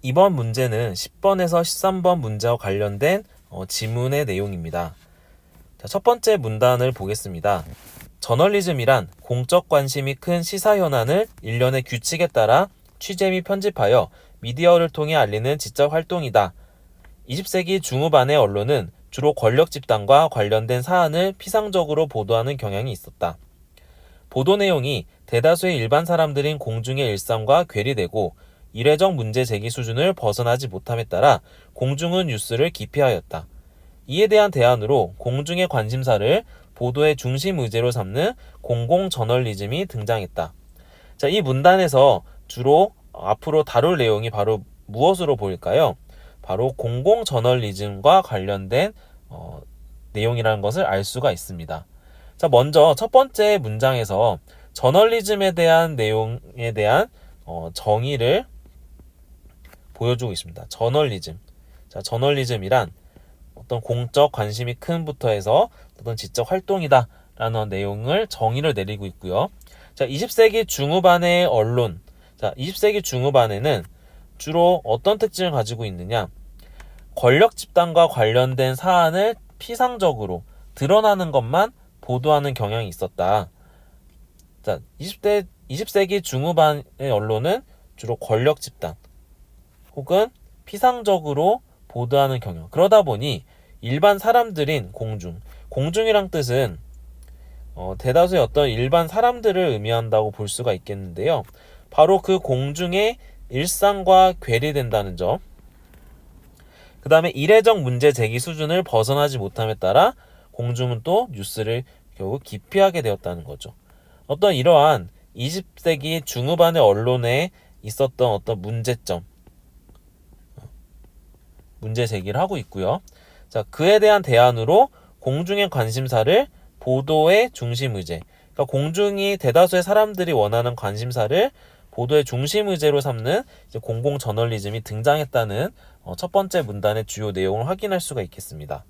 이번 문제는 10번에서 13번 문제와 관련된 지문의 내용입니다. 자, 첫 번째 문단을 보겠습니다. 저널리즘이란 공적 관심이 큰 시사 현안을 일련의 규칙에 따라 취재 및 편집하여 미디어를 통해 알리는 지적 활동이다. 20세기 중후반의 언론은 주로 권력 집단과 관련된 사안을 피상적으로 보도하는 경향이 있었다. 보도 내용이 대다수의 일반 사람들인 공중의 일상과 괴리되고 이례적 문제 제기 수준을 벗어나지 못함에 따라 공중은 뉴스를 기피하였다. 이에 대한 대안으로 공중의 관심사를 보도의 중심 의제로 삼는 공공 저널리즘이 등장했다. 자, 이 문단에서 주로 앞으로 다룰 내용이 바로 무엇으로 보일까요? 바로 공공 저널리즘과 관련된 내용이라는 것을 알 수가 있습니다. 자, 먼저 첫 번째 문장에서 저널리즘에 대한 내용에 대한 정의를 보여주고 있습니다. 저널리즘. 자, 저널리즘이란 어떤 공적 관심이 큰부터 해서 어떤 지적 활동이다 라는 내용을 정의를 내리고 있고요. 자, 20세기 중후반의 언론. 자, 20세기 중후반에는 주로 어떤 특징을 가지고 있느냐? 권력 집단과 관련된 사안을 피상적으로 드러나는 것만 보도하는 경향이 있었다. 자, 20세기 중후반의 언론은 주로 권력 집단 혹은 피상적으로 보도하는 경향. 그러다 보니 일반 사람들인 공중이란 뜻은 대다수의 어떤 일반 사람들을 의미한다고 볼 수가 있겠는데요. 바로 그 공중의 일상과 괴리된다는 점. 그 다음에 이례적 문제 제기 수준을 벗어나지 못함에 따라 공중은 또 뉴스를 결국 기피하게 되었다는 거죠. 어떤 이러한 20세기 중후반의 언론에 있었던 어떤 문제점, 문제 제기를 하고 있고요. 자, 그에 대한 대안으로 공중의 관심사를 보도의 중심 의제, 그러니까 공중이 대다수의 사람들이 원하는 관심사를 보도의 중심 의제로 삼는 공공 저널리즘이 등장했다는 첫 번째 문단의 주요 내용을 확인할 수가 있겠습니다.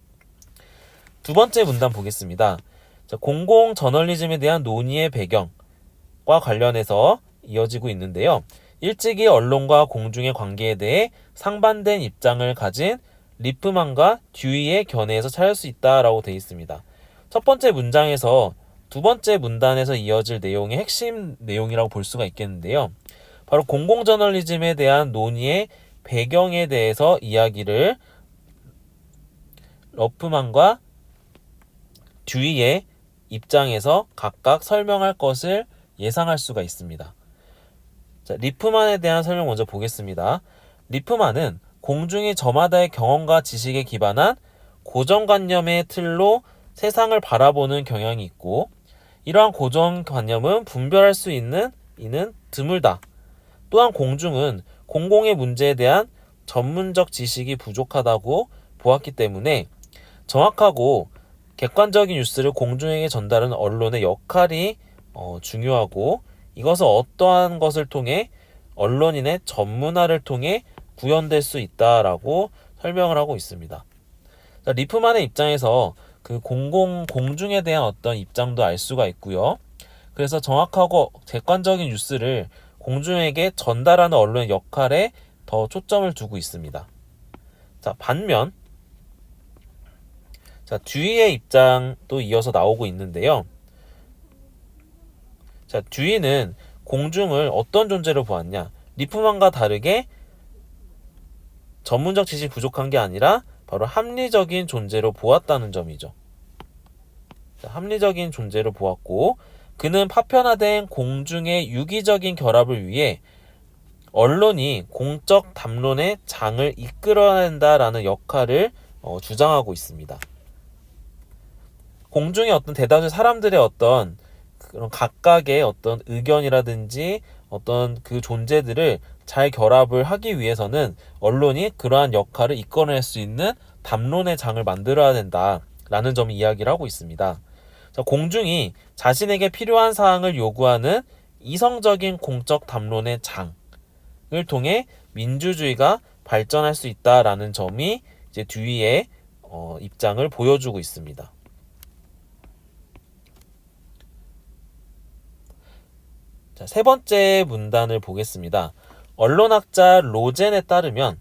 두 번째 문단 보겠습니다. 자, 공공 저널리즘에 대한 논의의 배경과 관련해서 이어지고 있는데요. 일찍이 언론과 공중의 관계에 대해 상반된 입장을 가진 리프만과 듀이의 견해에서 찾을 수 있다라고 되어 있습니다. 첫 번째 문장에서 두 번째 문단에서 이어질 내용의 핵심 내용이라고 볼 수가 있겠는데요. 바로 공공저널리즘에 대한 논의의 배경에 대해서 이야기를 러프만과 듀이의 입장에서 각각 설명할 것을 예상할 수가 있습니다. 자, 리프만에 대한 설명 먼저 보겠습니다. 리프만은 공중이 저마다의 경험과 지식에 기반한 고정관념의 틀로 세상을 바라보는 경향이 있고 이러한 고정관념은 분별할 수 있는 이는 드물다. 또한 공중은 공공의 문제에 대한 전문적 지식이 부족하다고 보았기 때문에 정확하고 객관적인 뉴스를 공중에게 전달하는 언론의 역할이 중요하고 이것은 어떠한 것을 통해 언론인의 전문화를 통해 구현될 수 있다라고 설명을 하고 있습니다. 자, 리프만의 입장에서 그 공중에 대한 어떤 입장도 알 수가 있고요. 그래서 정확하고 객관적인 뉴스를 공중에게 전달하는 언론의 역할에 더 초점을 두고 있습니다. 자, 반면 자, 듀이의 입장도 이어서 나오고 있는데요. 자, 듀이는 공중을 어떤 존재로 보았냐? 리프만과 다르게 전문적 지식이 부족한 게 아니라 바로 합리적인 존재로 보았다는 점이죠. 자, 합리적인 존재로 보았고 그는 파편화된 공중의 유기적인 결합을 위해 언론이 공적 담론의 장을 이끌어낸다라는 역할을 주장하고 있습니다. 공중의 어떤 대다수 사람들의 어떤 그런 각각의 어떤 의견이라든지 어떤 그 존재들을 잘 결합을 하기 위해서는 언론이 그러한 역할을 이끌어낼 수 있는 담론의 장을 만들어야 된다라는 점을 이야기를 하고 있습니다. 자, 공중이 자신에게 필요한 사항을 요구하는 이성적인 공적 담론의 장을 통해 민주주의가 발전할 수 있다라는 점이 이제 듀이의 입장을 보여주고 있습니다. 자, 세 번째 문단을 보겠습니다. 언론학자 로젠에 따르면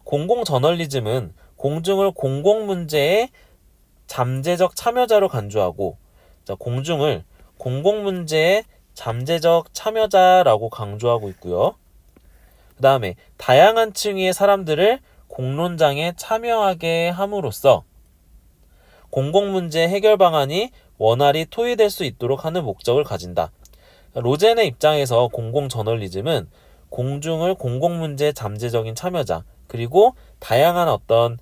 공공저널리즘은 공중을 공공문제의 잠재적 참여자로 간주하고, 공중을 공공문제의 잠재적 참여자라고 강조하고 있고요. 그 다음에 다양한 층위의 사람들을 공론장에 참여하게 함으로써 공공문제 해결 방안이 원활히 토의될 수 있도록 하는 목적을 가진다. 로젠의 입장에서 공공저널리즘은 공중을 공공문제 잠재적인 참여자, 그리고 다양한 어떤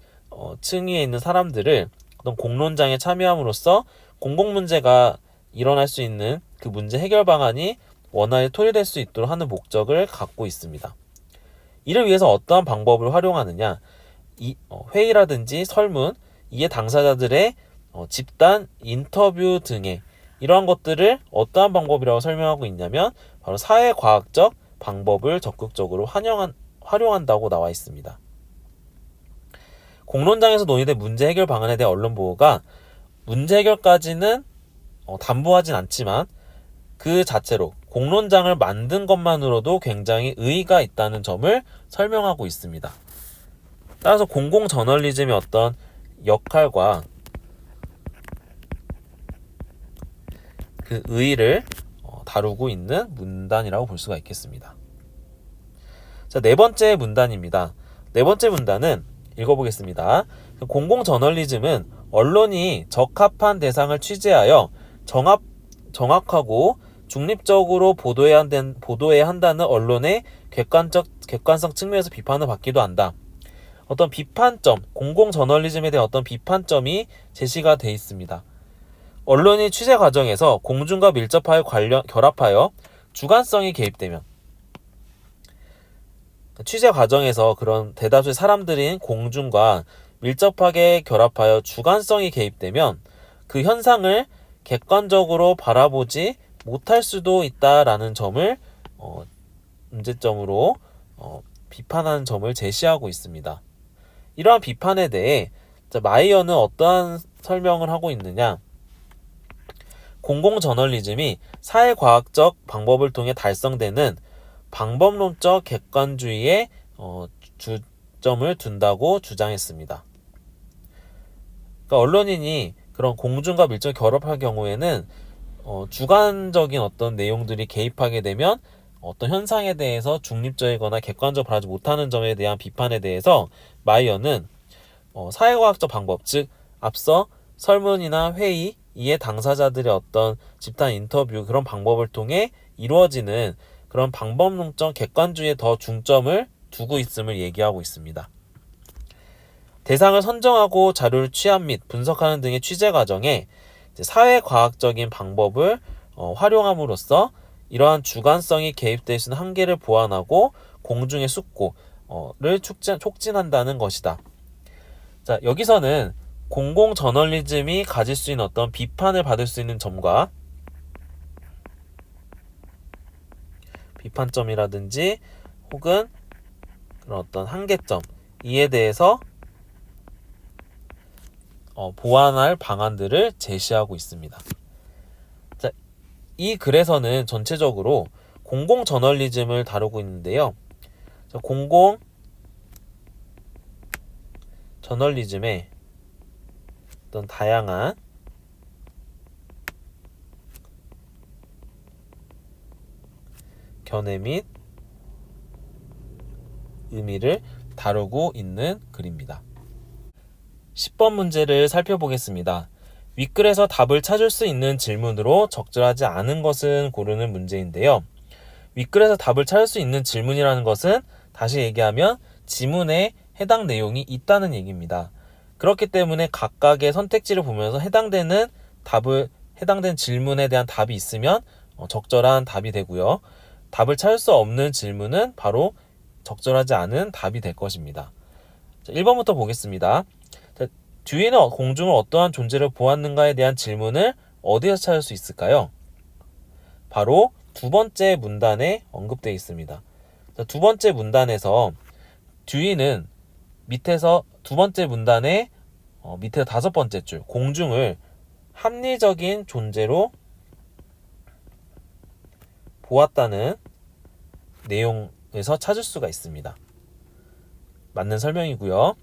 층위에 있는 사람들을 어떤 공론장에 참여함으로써 공공문제가 일어날 수 있는 그 문제 해결 방안이 원활히 토의될 수 있도록 하는 목적을 갖고 있습니다. 이를 위해서 어떠한 방법을 활용하느냐, 회의라든지 설문, 이해 당사자들의 집단 인터뷰 등의 이러한 것들을 어떠한 방법이라고 설명하고 있냐면 바로 사회과학적 방법을 적극적으로 활용한다고 나와 있습니다. 공론장에서 논의된 문제 해결 방안에 대한 언론 보호가 문제 해결까지는 담보하진 않지만 그 자체로 공론장을 만든 것만으로도 굉장히 의의가 있다는 점을 설명하고 있습니다. 따라서 공공저널리즘의 어떤 역할과 그 의의를 다루고 있는 문단이라고 볼 수가 있겠습니다. 자, 네 번째 문단입니다. 네 번째 문단은 읽어보겠습니다. 공공저널리즘은 언론이 적합한 대상을 취재하여 정확하고 중립적으로 보도해야 한다는 언론의 객관성 측면에서 비판을 받기도 한다. 어떤 비판점, 공공저널리즘에 대한 어떤 비판점이 제시가 되어 있습니다. 언론이 취재 과정에서 공중과 밀접하게 결합하여 주관성이 개입되면, 취재 과정에서 그런 대다수의 사람들인 공중과 밀접하게 결합하여 주관성이 개입되면 그 현상을 객관적으로 바라보지 못할 수도 있다라는 점을 문제점으로 비판하는 점을 제시하고 있습니다. 이러한 비판에 대해 마이어는 어떠한 설명을 하고 있느냐, 공공저널리즘이 사회과학적 방법을 통해 달성되는 방법론적 객관주의에 주점을 둔다고 주장했습니다. 그러니까 언론인이 그런 공중과 밀접 결합할 경우에는 주관적인 어떤 내용들이 개입하게 되면 어떤 현상에 대해서 중립적이거나 객관적으로 바라지 못하는 점에 대한 비판에 대해서 마이어는 사회과학적 방법, 즉 앞서 설문이나 회의, 이해 당사자들의 어떤 집단 인터뷰 그런 방법을 통해 이루어지는 그런 방법론적 객관주의에 더 중점을 두고 있음을 얘기하고 있습니다. 대상을 선정하고 자료를 취합 및 분석하는 등의 취재 과정에 사회과학적인 방법을 활용함으로써 이러한 주관성이 개입될 수 있는 한계를 보완하고 공중의 숙고를 촉진한다는 것이다. 자, 여기서는 공공저널리즘이 가질 수 있는 어떤 비판을 받을 수 있는 점과 비판점이라든지 혹은 그런 어떤 한계점, 이에 대해서 보완할 방안들을 제시하고 있습니다. 자, 이 글에서는 전체적으로 공공저널리즘을 다루고 있는데요. 자, 공공저널리즘의 어떤 다양한 견해 및 의미를 다루고 있는 글입니다. 10번 문제를 살펴보겠습니다. 윗글에서 답을 찾을 수 있는 질문으로 적절하지 않은 것은 고르는 문제인데요. 윗글에서 답을 찾을 수 있는 질문이라는 것은 다시 얘기하면 지문에 해당 내용이 있다는 얘기입니다. 그렇기 때문에 각각의 선택지를 보면서 해당되는 질문에 대한 답이 있으면 적절한 답이 되고요. 답을 찾을 수 없는 질문은 바로 적절하지 않은 답이 될 것입니다. 자, 1번부터 보겠습니다. 자, 듀이는 공중을 어떠한 존재로 보았는가에 대한 질문을 어디서 찾을 수 있을까요? 바로 두 번째 문단에 언급되어 있습니다. 자, 두 번째 문단에서 듀이는 밑에서 두 번째 문단의 밑에 다섯 번째 줄 공중을 합리적인 존재로 보았다는 내용에서 찾을 수가 있습니다. 맞는 설명이고요.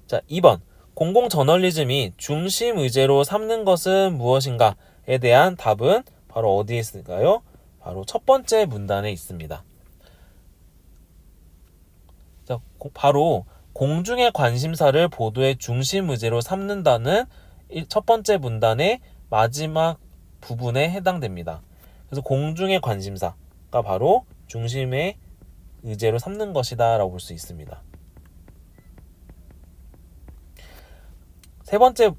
자, 2번. 공공저널리즘이 중심 의제로 삼는 것은 무엇인가에 대한 답은 바로 어디에 있을까요? 바로 첫 번째 문단에 있습니다. 자, 바로 공중의 관심사를 보도의 중심 의제로 삼는다는 첫 번째 문단의 마지막 부분에 해당됩니다. 그래서 공중의 관심사가 바로 중심의 의제로 삼는 것이다 라고 볼 수 있습니다. 세 번째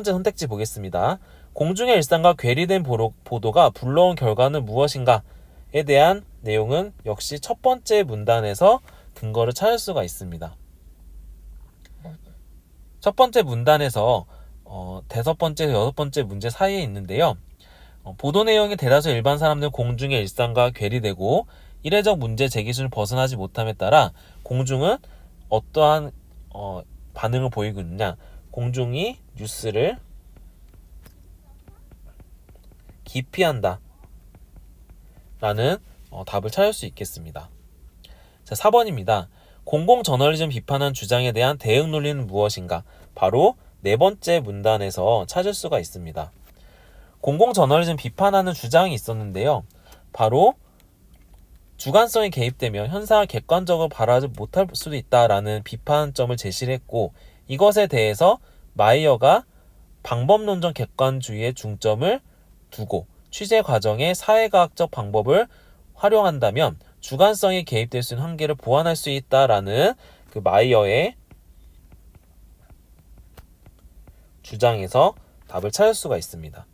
선택지 보겠습니다. 공중의 일상과 괴리된 보도가 불러온 결과는 무엇인가에 대한 내용은 역시 첫 번째 문단에서 근거를 찾을 수가 있습니다. 첫 번째 문단에서 5번째, 6번째 문제 사이에 있는데요. 보도 내용이 대다수 일반 사람들 공중의 일상과 괴리되고 이례적 문제 제기순을 벗어나지 못함에 따라 공중은 어떠한 반응을 보이고 있느냐. 공중이 뉴스를 기피한다 라는 답을 찾을 수 있겠습니다. 자, 4번입니다. 공공저널리즘 비판한 주장에 대한 대응 논리는 무엇인가? 바로 네 번째 문단에서 찾을 수가 있습니다. 공공저널리즘 비판하는 주장이 있었는데요. 바로 주관성이 개입되면 현상을 객관적으로 바라지 못할 수도 있다라는 비판점을 제시를 했고 이것에 대해서 마이어가 방법론적 객관주의에 중점을 두고 취재 과정에 사회과학적 방법을 활용한다면 주관성이 개입될 수 있는 한계를 보완할 수 있다라는 그 마이어의 주장에서 답을 찾을 수가 있습니다.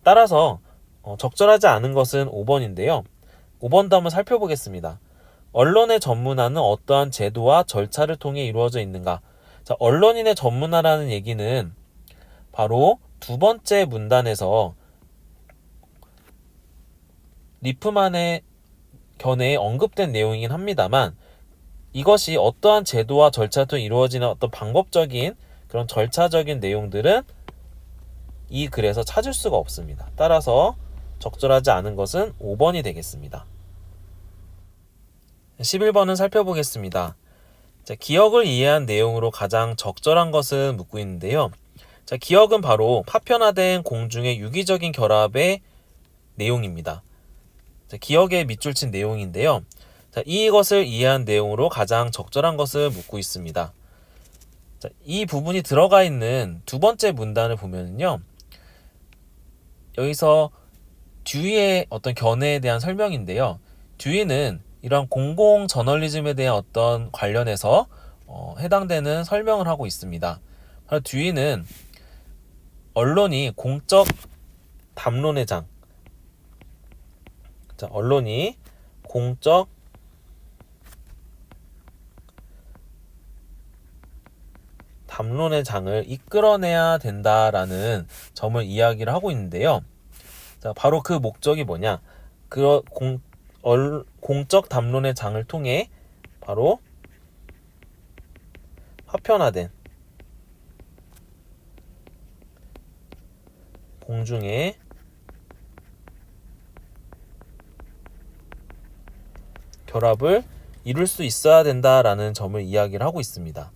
따라서 적절하지 않은 것은 5번인데요. 5번도 한번 살펴보겠습니다. 언론의 전문화는 어떠한 제도와 절차를 통해 이루어져 있는가? 자, 언론인의 전문화라는 얘기는 바로 두 번째 문단에서 리프만의 견해에 언급된 내용이긴 합니다만 이것이 어떠한 제도와 절차를 통해 이루어지는 어떤 방법적인 그런 절차적인 내용들은 이 글에서 찾을 수가 없습니다. 따라서 적절하지 않은 것은 5번이 되겠습니다. 11번은 살펴보겠습니다. 자, 기억을 이해한 내용으로 가장 적절한 것은 묻고 있는데요. 자, 기억은 바로 파편화된 공중의 유기적인 결합의 내용입니다. 자, 기억에 밑줄 친 내용인데요. 자, 이것을 이해한 내용으로 가장 적절한 것을 묻고 있습니다. 자, 이 부분이 들어가 있는 두 번째 문단을 보면요. 여기서 듀이의 어떤 견해에 대한 설명인데요. 듀이는 이런 공공 저널리즘에 대한 어떤 관련해서 해당되는 설명을 하고 있습니다. 듀이는 언론이 공적 담론의 장, 자, 언론이 공적 담론의 장을 이끌어내야 된다라는 점을 이야기를 하고 있는데요. 자, 바로 그 목적이 뭐냐? 공적 담론의 장을 통해 바로 파편화된 공중의 결합을 이룰 수 있어야 된다라는 점을 이야기를 하고 있습니다.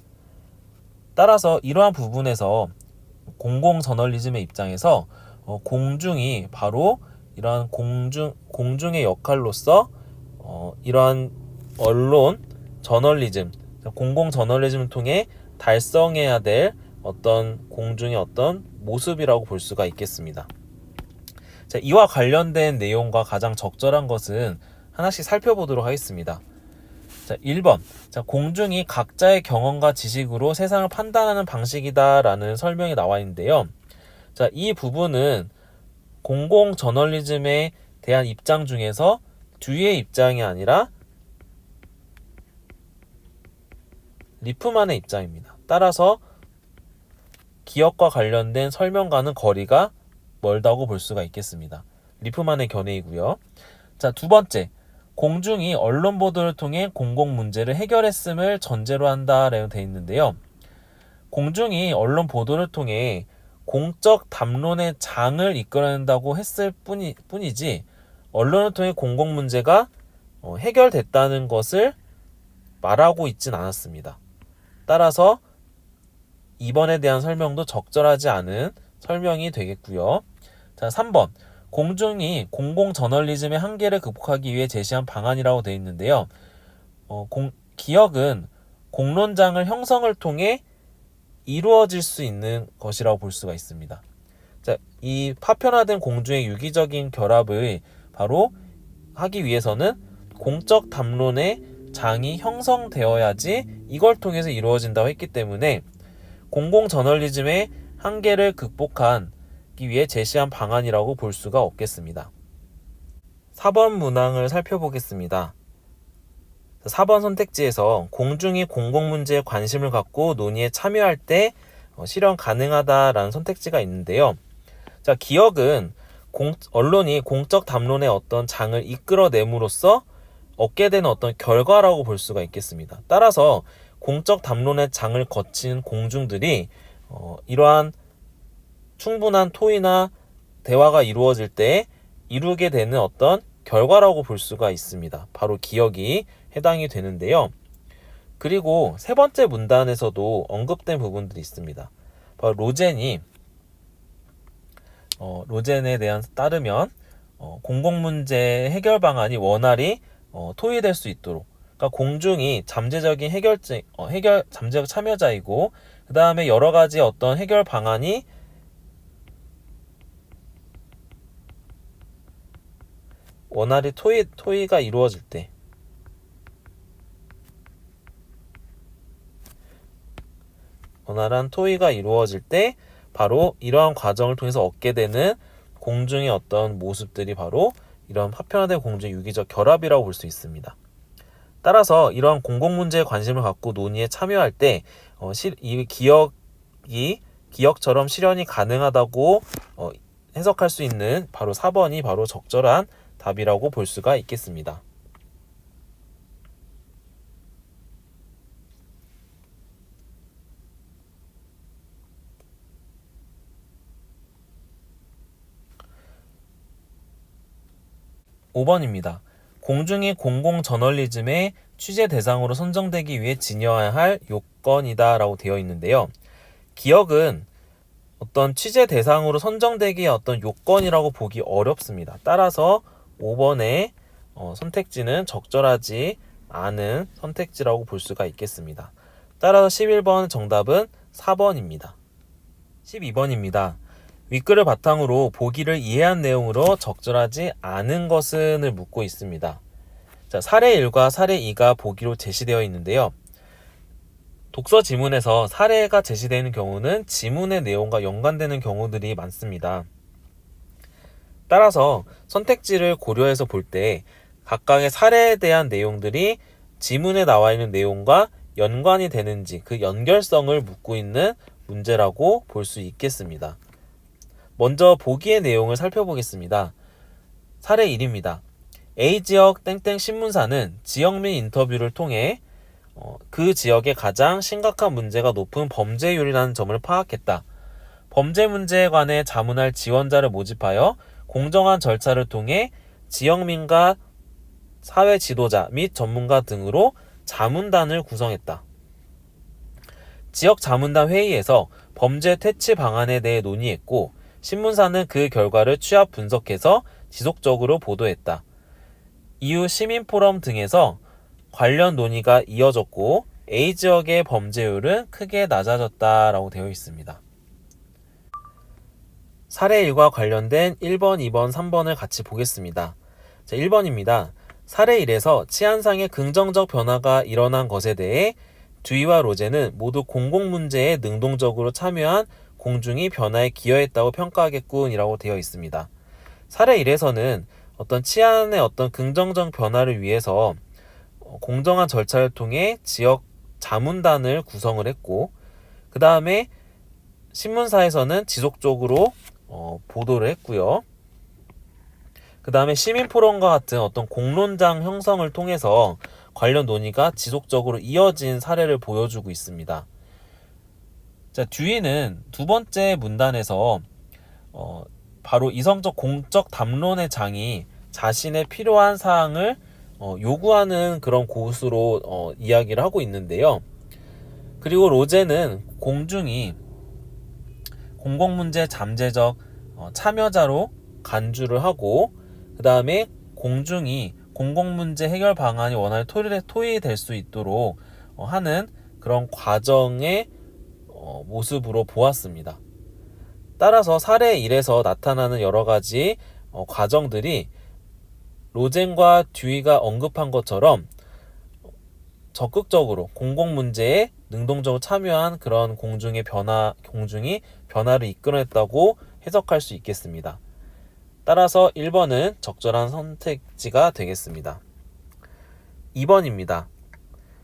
따라서 이러한 부분에서 공공저널리즘의 입장에서 공중이 바로 이러한 공중의 역할로서 이러한 언론, 저널리즘, 공공저널리즘을 통해 달성해야 될 어떤 공중의 어떤 모습이라고 볼 수가 있겠습니다. 자, 이와 관련된 내용과 가장 적절한 것은 하나씩 살펴보도록 하겠습니다. 자, 1번. 자, 공중이 각자의 경험과 지식으로 세상을 판단하는 방식이다라는 설명이 나와 있는데요. 자, 이 부분은 공공저널리즘에 대한 입장 중에서 듀이의 입장이 아니라 리프만의 입장입니다. 따라서 기억과 관련된 설명과는 거리가 멀다고 볼 수가 있겠습니다. 리프만의 견해이고요. 자, 두 번째. 공중이 언론 보도를 통해 공공 문제를 해결했음을 전제로 한다라고 되어 있는데요. 공중이 언론 보도를 통해 공적 담론의 장을 이끌어낸다고 했을 뿐이지 언론을 통해 공공 문제가 해결됐다는 것을 말하고 있진 않았습니다. 따라서 2번에 대한 설명도 적절하지 않은 설명이 되겠고요. 자, 3번. 공중이 공공저널리즘의 한계를 극복하기 위해 제시한 방안이라고 되어 있는데요. 기억은 공론장을 형성을 통해 이루어질 수 있는 것이라고 볼 수가 있습니다. 자, 이 파편화된 공중의 유기적인 결합을 바로 하기 위해서는 공적 담론의 장이 형성되어야지 이걸 통해서 이루어진다고 했기 때문에 공공저널리즘의 한계를 극복하기 위해 제시한 방안이라고 볼 수가 없겠습니다. 4번 문항을 살펴보겠습니다. 4번 선택지에서 공중이 공공문제에 관심을 갖고 논의에 참여할 때 실현 가능하다라는 선택지가 있는데요. 자, 기억은 언론이 공적 담론의 어떤 장을 이끌어냄으로써 얻게 되는 어떤 결과라고 볼 수가 있겠습니다. 따라서 공적 담론의 장을 거친 공중들이 이러한 충분한 토의나 대화가 이루어질 때 이루게 되는 어떤 결과라고 볼 수가 있습니다. 바로 기억이 해당이 되는데요. 그리고 세 번째 문단에서도 언급된 부분들이 있습니다. 바로 로젠에 대한 따르면 공공문제 해결 방안이 원활히 토의될 수 있도록, 그러니까 공중이 잠재적인 잠재적 참여자이고, 그 다음에 여러 가지 어떤 해결 방안이 원활히 토의가 이루어질 때, 원활한 토의가 이루어질 때 바로 이러한 과정을 통해서 얻게 되는 공중의 어떤 모습들이 바로 이런 파편화된 공중의 유기적 결합이라고 볼 수 있습니다. 따라서 이러한 공공문제에 관심을 갖고 논의에 참여할 때 이 기억처럼 실현이 가능하다고 해석할 수 있는 바로 4번이 바로 적절한 답이라고 볼 수가 있겠습니다. (5번입니다) 공중이 공공저널리즘의 취재 대상으로 선정되기 위해 지녀야 할 요건이다 라고 되어 있는데요. 기억은 어떤 취재 대상으로 선정되기의 어떤 요건이라고 보기 어렵습니다. 따라서 5번의 선택지는 적절하지 않은 선택지라고 볼 수가 있겠습니다. 따라서 11번 정답은 4번입니다. 12번입니다. 윗글을 바탕으로 보기를 이해한 내용으로 적절하지 않은 것은을 묻고 있습니다. 자, 사례 1과 사례 2가 보기로 제시되어 있는데요. 독서 지문에서 사례가 제시되는 경우는 지문의 내용과 연관되는 경우들이 많습니다. 따라서 선택지를 고려해서 볼 때 각각의 사례에 대한 내용들이 지문에 나와 있는 내용과 연관이 되는지 그 연결성을 묻고 있는 문제라고 볼 수 있겠습니다. 먼저 보기의 내용을 살펴보겠습니다. 사례 1입니다. A지역 땡땡 신문사는 지역 민 인터뷰를 통해 그 지역에 가장 심각한 문제가 높은 범죄율이라는 점을 파악했다. 범죄 문제에 관해 자문할 지원자를 모집하여 공정한 절차를 통해 지역민과 사회 지도자 및 전문가 등으로 자문단을 구성했다. 지역 자문단 회의에서 범죄 퇴치 방안에 대해 논의했고, 신문사는 그 결과를 취합 분석해서 지속적으로 보도했다. 이후 시민포럼 등에서 관련 논의가 이어졌고 A지역의 범죄율은 크게 낮아졌다라고 되어 있습니다. 사례 1과 관련된 1번, 2번, 3번을 같이 보겠습니다. 자, 1번입니다. 사례 1에서 치안상의 긍정적 변화가 일어난 것에 대해 듀이와 로제는 모두 공공문제에 능동적으로 참여한 공중이 변화에 기여했다고 평가하겠군이라고 되어 있습니다. 사례 1에서는 어떤 치안의 어떤 긍정적 변화를 위해서 공정한 절차를 통해 지역 자문단을 구성을 했고, 그 다음에 신문사에서는 지속적으로 보도를 했고요. 그 다음에 시민포럼과 같은 어떤 공론장 형성을 통해서 관련 논의가 지속적으로 이어진 사례를 보여주고 있습니다. 자, 듀이는 두 번째 문단에서 바로 이성적 공적 담론의 장이 자신의 필요한 사항을 요구하는 그런 곳으로 이야기를 하고 있는데요. 그리고 로제는 공중이 공공문제 잠재적 참여자로 간주를 하고, 그 다음에 공중이 공공문제 해결 방안이 원활히 토의될 수 있도록 하는 그런 과정의 모습으로 보았습니다. 따라서 사례 1에서 나타나는 여러 가지 과정들이 로젠과 듀이가 언급한 것처럼 적극적으로 공공문제에 능동적으로 참여한 그런 공중이 변화를 이끌어냈다고 해석할 수 있겠습니다. 따라서 1번은 적절한 선택지가 되겠습니다. 2번입니다.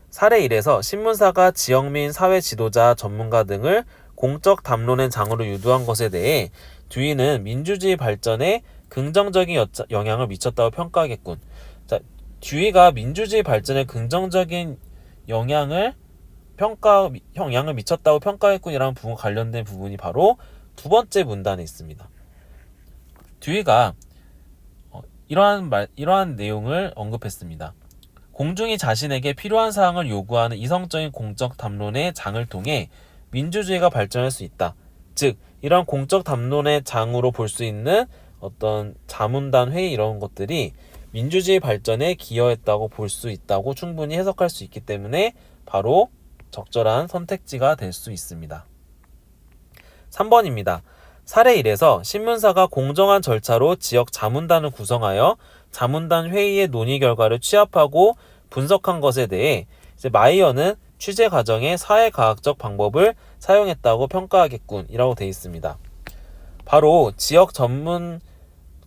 사례 1에서 신문사가 지역민, 사회 지도자, 전문가 등을 공적 담론의 장으로 유도한 것에 대해 듀이는 민주주의 발전에 긍정적인 영향을 미쳤다고 평가하겠군. 자, 듀이가 민주주의 발전에 긍정적인 영향을 미쳤다고 평가했군이라는 부분 관련된 부분이 바로 두 번째 문단에 있습니다. 듀이가 이러한 내용을 언급했습니다. 공중이 자신에게 필요한 사항을 요구하는 이성적인 공적 담론의 장을 통해 민주주의가 발전할 수 있다. 즉, 이러한 공적 담론의 장으로 볼 수 있는 어떤 자문단 회의 이런 것들이 민주주의 발전에 기여했다고 볼 수 있다고 충분히 해석할 수 있기 때문에 바로 적절한 선택지가 될 수 있습니다. 3번입니다. 사례 1에서 신문사가 공정한 절차로 지역 자문단을 구성하여 자문단 회의의 논의 결과를 취합하고 분석한 것에 대해 마이어는 취재 과정에 사회과학적 방법을 사용했다고 평가하겠군이라고 되어 있습니다. 바로 지역 전문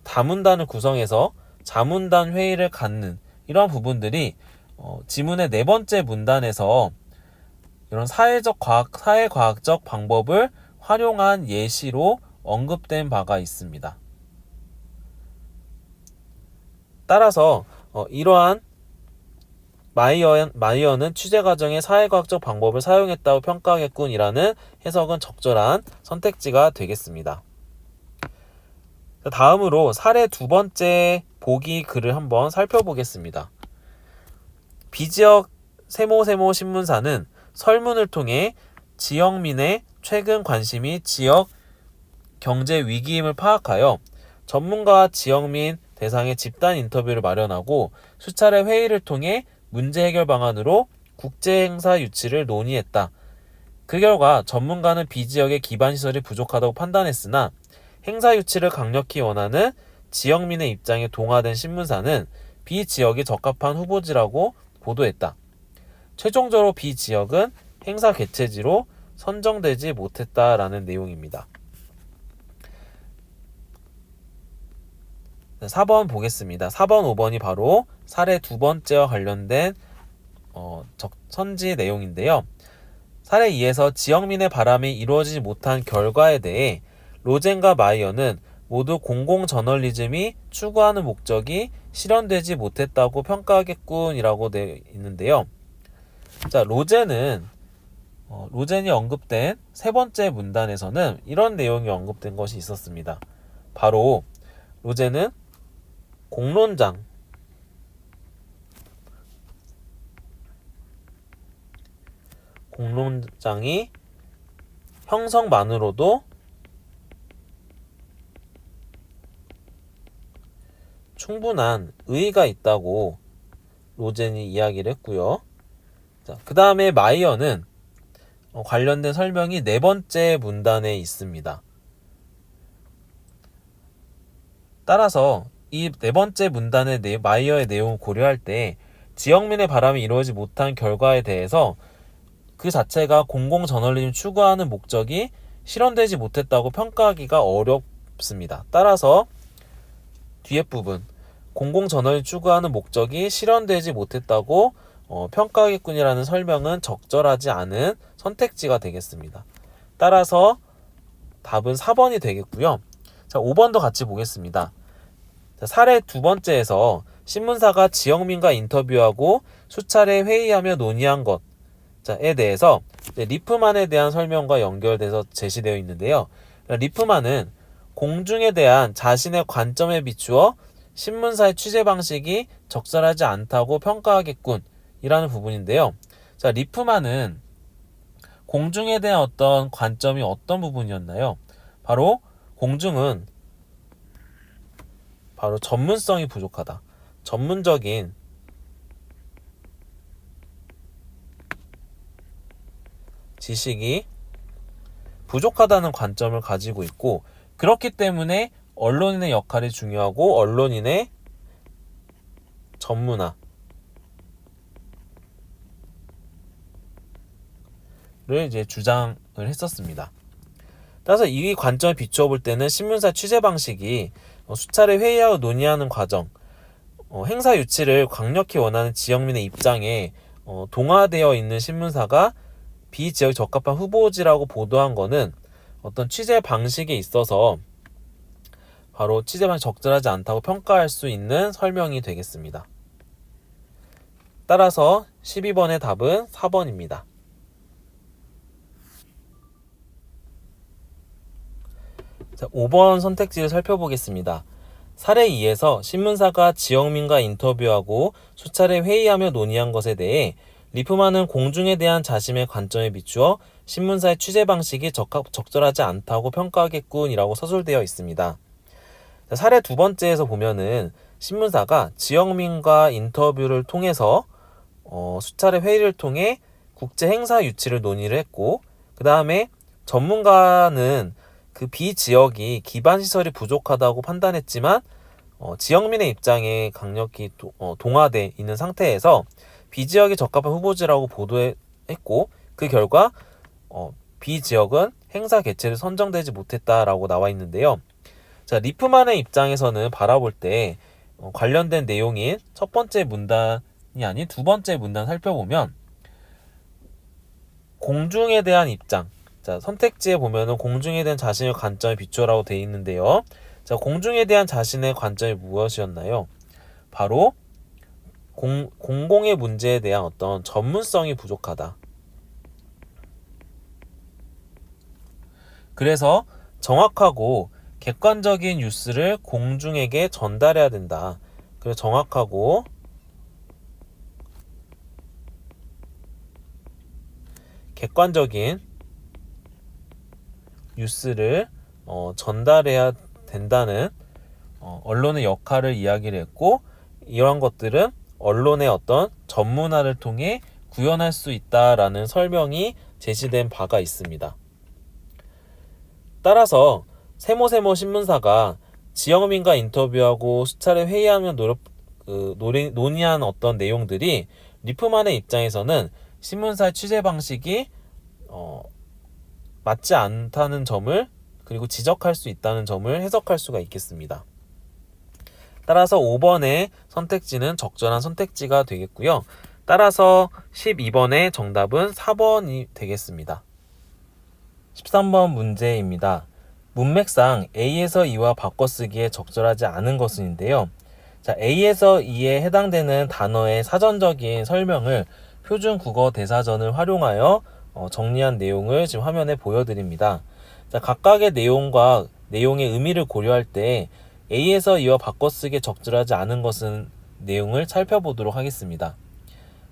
자문단을 구성해서 자문단 회의를 갖는 이러한 부분들이 지문의 네 번째 문단에서 이런 사회과학적 방법을 활용한 예시로 언급된 바가 있습니다. 따라서 이러한 마이어는 취재 과정에 사회과학적 방법을 사용했다고 평가하겠군이라는 해석은 적절한 선택지가 되겠습니다. 다음으로 사례 두 번째 보기 글을 한번 살펴보겠습니다. 비지역 세모세모 신문사는 설문을 통해 지역민의 최근 관심이 지역 경제 위기임을 파악하여 전문가와 지역민 대상의 집단 인터뷰를 마련하고 수차례 회의를 통해 문제 해결 방안으로 국제 행사 유치를 논의했다. 그 결과 전문가는 비지역의 기반시설이 부족하다고 판단했으나 행사 유치를 강력히 원하는 지역민의 입장에 동화된 신문사는 비지역이 적합한 후보지라고 보도했다. 최종적으로 비지역은 행사 개최지로 선정되지 못했다라는 내용입니다. 4번 보겠습니다. 4번, 5번이 바로 사례 두 번째와 관련된 선지 내용인데요. 사례 2에서 지역민의 바람이 이루어지지 못한 결과에 대해 로젠과 마이어는 모두 공공저널리즘이 추구하는 목적이 실현되지 못했다고 평가하겠군이라고 되어 있는데요. 자, 로젠이 언급된 세 번째 문단에서는 이런 내용이 언급된 것이 있었습니다. 바로 로젠은 공론장이 형성만으로도 충분한 의의가 있다고 로젠이 이야기를 했고요. 그 다음에 마이어는 관련된 설명이 네 번째 문단에 있습니다. 따라서 이 네 번째 문단의 마이어의 내용을 고려할 때 지역민의 바람이 이루어지지 못한 결과에 대해서 그 자체가 공공저널리즘 추구하는 목적이 실현되지 못했다고 평가하기가 어렵습니다. 따라서 뒤에 부분 공공저널리즘 추구하는 목적이 실현되지 못했다고 평가하겠군이라는 설명은 적절하지 않은 선택지가 되겠습니다. 따라서 답은 4번이 되겠고요. 자, 5번도 같이 보겠습니다. 자, 사례 두 번째에서 신문사가 지역민과 인터뷰하고 수차례 회의하며 논의한 것에 대해서 리프만에 대한 설명과 연결돼서 제시되어 있는데요. 리프만은 공중에 대한 자신의 관점에 비추어 신문사의 취재 방식이 적절하지 않다고 평가하겠군 이라는 부분인데요. 자, 리프만은 공중에 대한 어떤 관점이 어떤 부분이었나요? 바로 공중은 바로 전문성이 부족하다. 전문적인 지식이 부족하다는 관점을 가지고 있고, 그렇기 때문에 언론인의 역할이 중요하고 언론인의 전문화를 이제 주장을 했었습니다. 따라서 이 관점을 비추어 볼 때는 신문사 취재 방식이 수차례 회의하고 논의하는 과정, 행사 유치를 강력히 원하는 지역민의 입장에 동화되어 있는 신문사가 비지역에 적합한 후보지라고 보도한 것은 어떤 취재 방식에 있어서 바로 취재 방식이 적절하지 않다고 평가할 수 있는 설명이 되겠습니다. 따라서 12번의 답은 4번입니다. 자, 5번 선택지를 살펴보겠습니다. 사례 2에서 신문사가 지역민과 인터뷰하고 수차례 회의하며 논의한 것에 대해 리프만은 공중에 대한 자신의 관점에 비추어 신문사의 취재 방식이 적절하지 않다고 평가하겠군이라고 서술되어 있습니다. 자, 사례 두 번째에서 보면은 신문사가 지역민과 인터뷰를 통해서 수차례 회의를 통해 국제 행사 유치를 논의를 했고, 그 다음에 전문가는 그 비지역이 기반시설이 부족하다고 판단했지만 지역민의 입장에 강력히 동화돼 있는 상태에서 비지역이 적합한 후보지라고 보도했고, 그 결과 비지역은 행사 개최를 선정되지 못했다라고 나와 있는데요. 자, 리프만의 입장에서는 바라볼 때 관련된 내용인 첫 번째 문단이 아닌 두 번째 문단 살펴보면 공중에 대한 입장, 자, 선택지에 보면은 공중에 대한 자신의 관점을 비추어라고 되어 있는데요. 자, 공중에 대한 자신의 관점이 무엇이었나요? 바로 공공의 문제에 대한 어떤 전문성이 부족하다. 그래서 정확하고 객관적인 뉴스를 공중에게 전달해야 된다. 그래서 정확하고 객관적인 뉴스를 전달해야 된다는 언론의 역할을 이야기를 했고, 이러한 것들은 언론의 어떤 전문화를 통해 구현할 수 있다라는 설명이 제시된 바가 있습니다. 따라서 세모세모 신문사가 지역민과 인터뷰하고 수차례 회의하며 논의한 어떤 내용들이 리프만의 입장에서는 신문사의 취재 방식이 맞지 않다는 점을, 그리고 지적할 수 있다는 점을 해석할 수가 있겠습니다. 따라서 5번의 선택지는 적절한 선택지가 되겠고요. 따라서 12번의 정답은 4번이 되겠습니다. 13번 문제입니다. 문맥상 A에서 E와 바꿔쓰기에 적절하지 않은 것은인데요. 자, A에서 E에 해당되는 단어의 사전적인 설명을 표준 국어 대사전을 활용하여 정리한 내용을 지금 화면에 보여드립니다. 자, 각각의 내용과 내용의 의미를 고려할 때 A에서 E와 바꿔쓰기에 적절하지 않은 것은 내용을 살펴보도록 하겠습니다.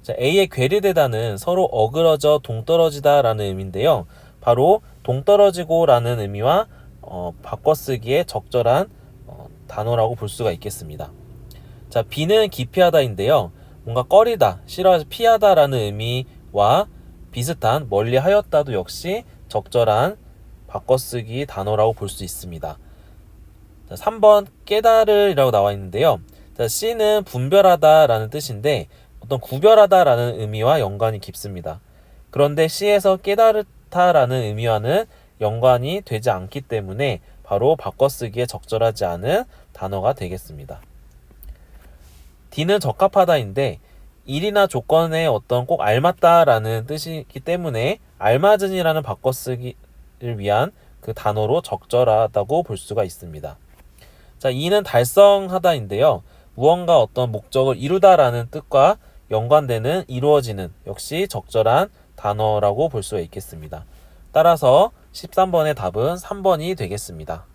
자, A의 괴리되다는 서로 어그러져 동떨어지다 라는 의미인데요. 바로 동떨어지고 라는 의미와 바꿔쓰기에 적절한 단어라고 볼 수가 있겠습니다. 자, B는 기피하다인데요. 뭔가 꺼리다, 싫어해서 피하다 라는 의미와 비슷한 멀리 하였다도 역시 적절한 바꿔쓰기 단어라고 볼 수 있습니다. 자, 3번 깨달을 이라고 나와 있는데요. 자, C는 분별하다 라는 뜻인데 어떤 구별하다 라는 의미와 연관이 깊습니다. 그런데 C에서 깨달다 라는 의미와는 연관이 되지 않기 때문에 바로 바꿔쓰기에 적절하지 않은 단어가 되겠습니다. D는 적합하다인데 일이나 조건에 어떤 꼭 알맞다라는 뜻이기 때문에 알맞은이라는 바꿔쓰기를 위한 그 단어로 적절하다고 볼 수가 있습니다. 자, E는 달성하다인데요. 무언가 어떤 목적을 이루다라는 뜻과 연관되는 이루어지는 역시 적절한 단어라고 볼 수가 있겠습니다. 따라서 13번의 답은 3번이 되겠습니다.